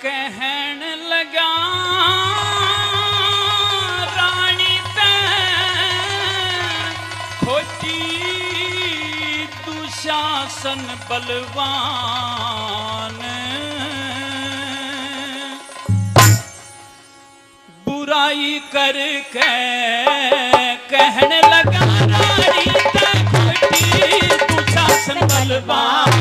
कहन लगा रानी ते खोटी दुशासन बलवान बुराई करके कहन लगा रानी ते खोटी दुशासन बलवान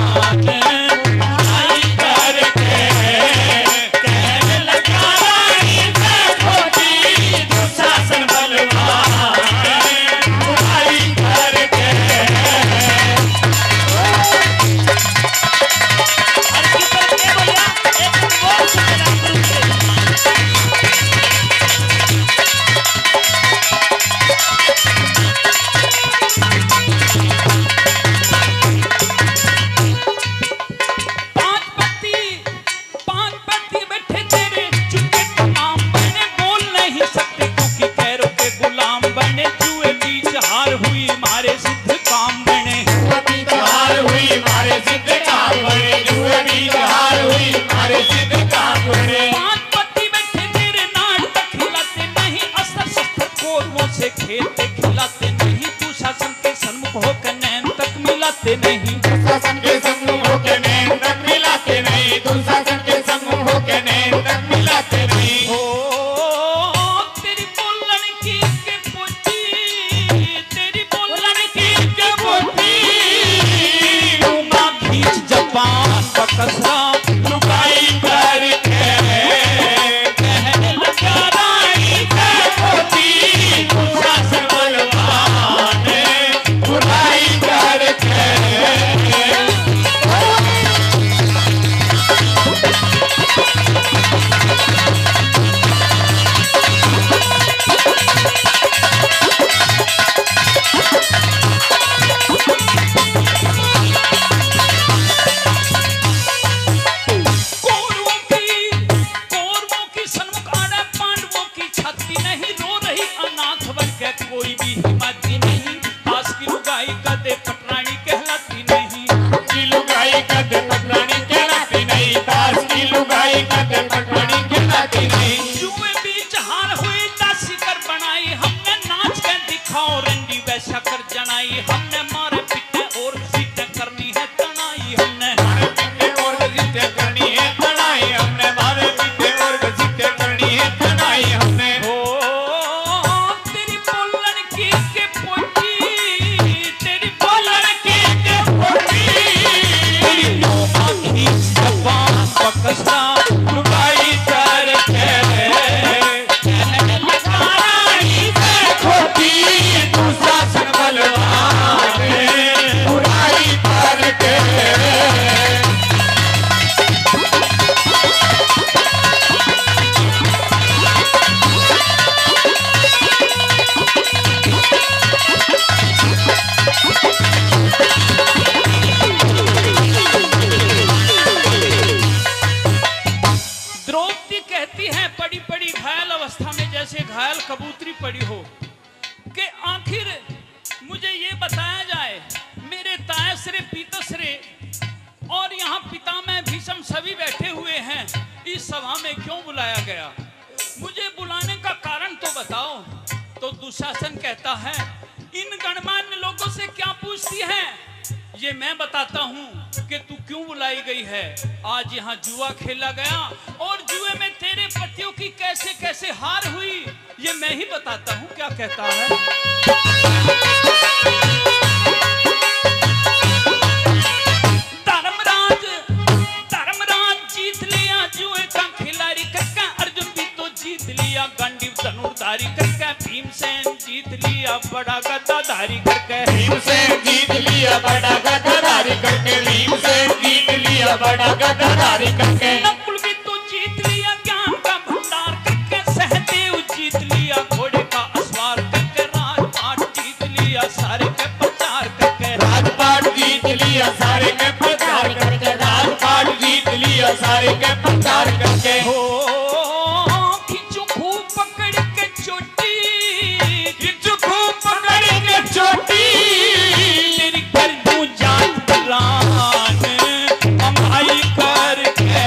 खेलते खिलाते नहीं तू शासन के सन्मुख होकर नैन तक मिलाते नहीं शासन के सन्मुख होकर नैन तक मिलाते नहीं तू शासन के सन्मुख होकर नैन तक मिलाते नहीं हो तेरी बोलन की के पोती तेरी बोलन की के पोती लूंगा खींच जबान बकसरा लुकाई करके कहने लगा रानी ते खोटी दुशासन बलवान बुराई करके कौरवों की सन्मुख आड़ा पांडवों की छाती नहीं रो रही अनाथ बन के कोई भी हिम्मती नहीं आस की लुगाई कदे पटरानी कहलाती नहीं की लुगाई कदे पटरानी कहलाती नहीं दास की लुगाई कदे पटरानी कहलाती नहीं जुए बीच हार हुई दासी कर बनाई हमने नाच के दिखाओ रंडी वैसा कर जनाई हमने मारे पिटे और सीटे करनी है तनाई हमने मारे पीछे और घसीटे करनी है तनाई हमने मारे पीछे और घसीटे करनी है तनाई हमने हो तेरी बोलन की के पोती तेरी बोलन की के पोती तेरी नौमा खींच जबान बकसरा लुगाई करके कहने लगा रानी ते खोटी दुशासन बलवान बुराई करके द्रौपदी कहती है पड़ी पड़ी घायल अवस्था में जैसे घायल कबूतरी पड़ी हो कि आखिर मुझे ये बताया जाए मेरे तायसरे पीतसरे और यहाँ पितामह भीष्म सभी बैठे हुए हैं इस सभा में क्यों बुलाया गया मुझे बुलाने का कारण तो बताओ तो दुशासन कहता है इन गणमान्य लोगों से क्या पूछती है ये मैं बताता हूँ कि तू क्यों बुलाई गई है आज यहाँ जुआ खेला गया और जुए में तेरे पतियों की कैसे कैसे हार हुई ये मैं ही बताता हूँ क्या कहता है धर्मराज जीत लिया जुए का खिलाड़ी करके अर्जुन भी तो जीत लिया गांडीव धनुर्धारी करके भीमसेन जीत लिया बड़ा गदाधारी करके भीमसेन जीत लिया बड़ा गदाधारी करके भीमसेन जीत लिया बड़ा गदाधारी करके नकुल भी तो जीत लिया ज्ञान का भंडार करके सहदेव जीत लिया घोड़े का अस्वार करके राजपाट जीत लिया सारे के प्रचार करके राजपाट जीत लिया सारे के प्रचार करके राजपाट जीत लिया सारे के प्रचार करके हो खिंचू खूब पकड़ के चोटी खिंचू खूब पकड़ के चोटी तेरी कर दूं जान बलान हम भाई करके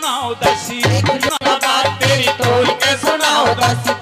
सुनाओ दासी बात तेरी तोड़ के सुनाओ दासी